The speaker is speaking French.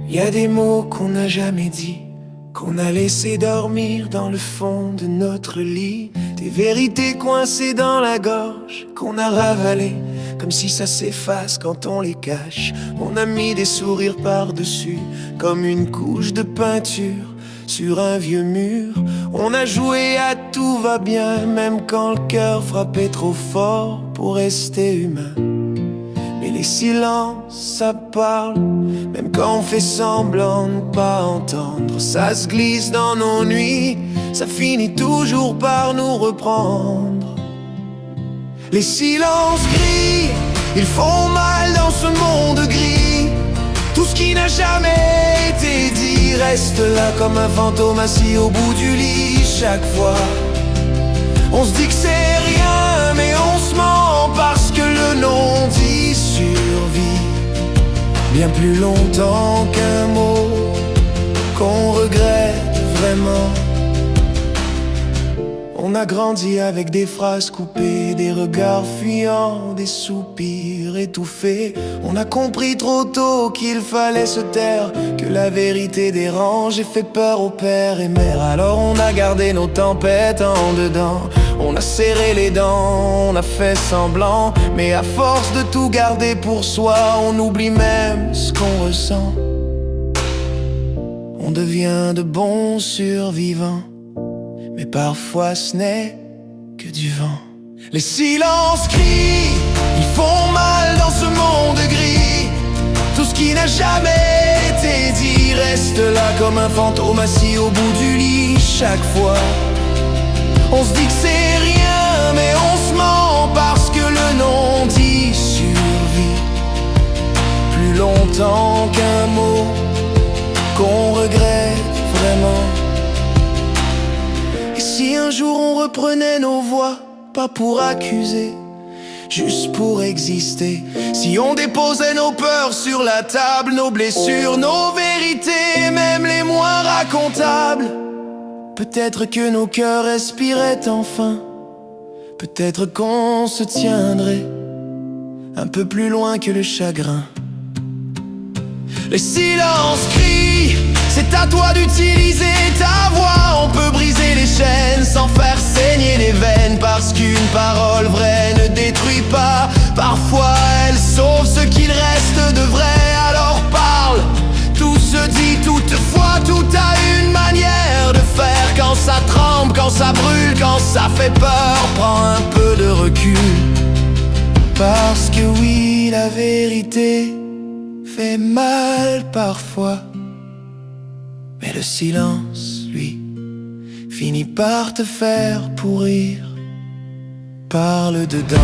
Y a des mots qu'on n'a jamais dit, qu'on a laissé dormir dans le fond de notre lit. Des vérités coincées dans la gorge, qu'on a ravalées, comme si ça s'efface quand on les cache. On a mis des sourires par-dessus, comme une couche de peinture sur un vieux mur. On a joué à tout va bien, même quand le cœur frappait trop fort pour rester humain. Mais les silences, ça parle, même quand on fait semblant de pas entendre. Ça se glisse dans nos nuits, ça finit toujours par nous reprendre. Les silences gris, ils font mal dans ce monde gris. Tout ce qui n'a jamais été dit reste là comme un fantôme assis au bout du lit. Chaque fois, on se dit que c'est rien, mais on se ment parce que le non-dit survit bien plus longtemps qu'un mot qu'on regrette vraiment. On a grandi avec des phrases coupées, des regards fuyants, des soupirs étouffés. On a compris trop tôt qu'il fallait se taire, que la vérité dérange et fait peur aux pères et mères. Alors on a gardé nos tempêtes en dedans, on a serré les dents, on a fait semblant. Mais à force de tout garder pour soi, on oublie même ce qu'on ressent. On devient de bons survivants, mais parfois ce n'est que du vent. Les silences crient, ils font mal dans ce monde gris. Tout ce qui n'a jamais été dit reste là comme un fantôme assis au bout du lit. Chaque fois, on se dit que c'est rien, mais on se ment parce que le non-dit survit plus longtemps qu'un mot qu'on regrette vraiment. Et si un jour on reprenait nos voix, pas pour accuser, juste pour exister. Si on déposait nos peurs sur la table, nos blessures, nos vérités, même les moins racontables, peut-être que nos cœurs respiraient enfin. Peut-être qu'on se tiendrait un peu plus loin que le chagrin. Les silences crient, c'est à toi d'utiliser ta voix. On peut briser les chaînes sans faire saigner les veines, parce qu'une parole vraie ne détruit pas. Parfois elle sauve ce qu'il reste de vrai. Alors parle, tout se dit toutefois, tout a une manière de faire. Quand ça tremble, quand ça brûle, quand ça fait peur, prends un peu de recul. Parce que oui, la vérité fait mal parfois, mais le silence, lui, finit par te faire pourrir par le dedans.